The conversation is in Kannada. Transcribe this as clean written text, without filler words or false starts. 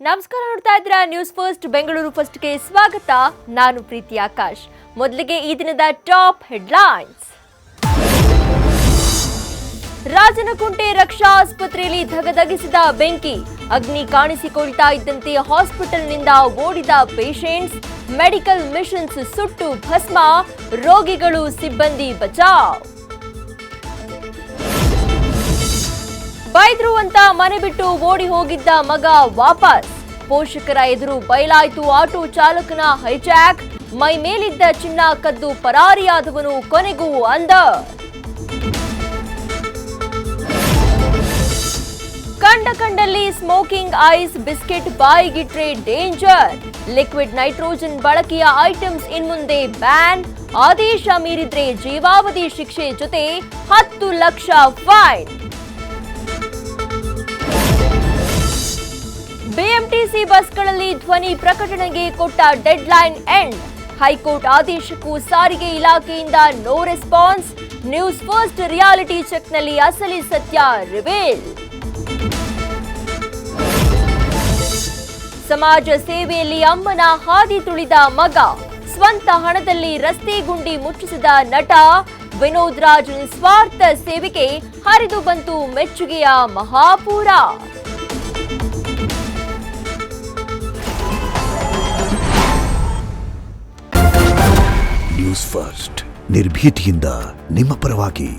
ನಮಸ್ಕಾರ, ನೋಡ್ತಾ ಇದ್ದೀರಾ ನ್ಯೂಸ್ ಫಸ್ಟ್ ಬೆಂಗಳೂರು ಫಸ್ಟ್ಗೆ ಸ್ವಾಗತ. ನಾನು ಪ್ರೀತಿ ಆಕಾಶ್. ಮೊದಲಿಗೆ ಈ ದಿನದ ಟಾಪ್ ಹೆಡ್ಲೈನ್ಸ್. ರಾಜನಕುಂಟೆ ರಕ್ಷಾ ಆಸ್ಪತ್ರೆಯಲ್ಲಿ ಧಗಧಗಿಸಿದ ಬೆಂಕಿ. ಅಗ್ನಿ ಕಾಣಿಸಿಕೊಳ್ತಾ ಇದ್ದಂತೆ ಹಾಸ್ಪಿಟಲ್ನಿಂದ ಓಡಿದ ಪೇಷಂಟ್ಸ್. ಮೆಡಿಕಲ್ ಮಿಷನ್ಸ್ ಸುಟ್ಟು ಭಸ್ಮ. ರೋಗಿಗಳು ಸಿಬ್ಬಂದಿ ಬಚಾವ್. ಬೈದ್ರು ಅಂತ ಮನೆ ಬಿಟ್ಟು ಓಡಿ ಹೋಗಿದ್ದ ಮಗ ವಾಪಸ್. ಪೋಷಕರ ಎದುರು ಬಯಲಾಯಿತು ಆಟೋ ಚಾಲಕನ ಹೈಜಾಕ್. ಮೈ ಮೇಲಿದ್ದ ಚಿನ್ನ ಕದ್ದು ಪರಾರಿಯಾದವನು ಕೊನೆಗೂ ಅಂಧ. ಕಂಡಲ್ಲಿ ಸ್ಮೋಕಿಂಗ್ ಐಸ್ ಬಿಸ್ಕೆಟ್ ಬಾಯಿಗಿಟ್ರೆ ಡೇಂಜರ್. ಲಿಕ್ವಿಡ್ ನೈಟ್ರೋಜನ್ ಬಳಕೆಯ ಐಟಮ್ಸ್ ಇನ್ಮುಂದೆ ಬ್ಯಾನ್. ಆದೇಶ ಮೀರಿದ್ರೆ ಜೀವಾವಧಿ ಶಿಕ್ಷೆ ಜೊತೆ 10 ಲಕ್ಷ ಫೈನ್. ಬಿಎಂಟಿಸಿ ಬಸ್ಗಳಲ್ಲಿ ಧ್ವನಿ ಪ್ರಕಟಣೆಗೆ ಕೊಟ್ಟ ಡೆಡ್ಲೈನ್ ಎಂಡ್. ಹೈಕೋರ್ಟ್ ಆದೇಶಕ್ಕೂ ಸಾರಿಗೆ ಇಲಾಖೆಯಿಂದ no response. News first reality ಚೆಕ್ನಲ್ಲಿ ಅಸಲಿ ಸತ್ಯ ರಿವೀಲ್. ಸಮಾಜ ಸೇವೆಯಲ್ಲಿ ಅಮ್ಮನ ಹಾದಿ ತುಳಿದ ಮಗ. ಸ್ವಂತ ಹಣದಲ್ಲಿ ರಸ್ತೆ ಗುಂಡಿ ಮುಚ್ಚಿಸಿದ ನಟ. ವಿನೋದ್ ರಾಜ್ ನಿಸ್ವಾರ್ಥ ಸೇವೆಗೆ ಹರಿದು ಬಂತು ಮೆಚ್ಚುಗೆಯ ಮಹಾಪೂರ. ನ್ಯೂಸ್ ಫಸ್ಟ್ ನಿರ್ಭೀತಿಯಿಂದ ನಿಮ್ಮ ಪರವಾಗಿ.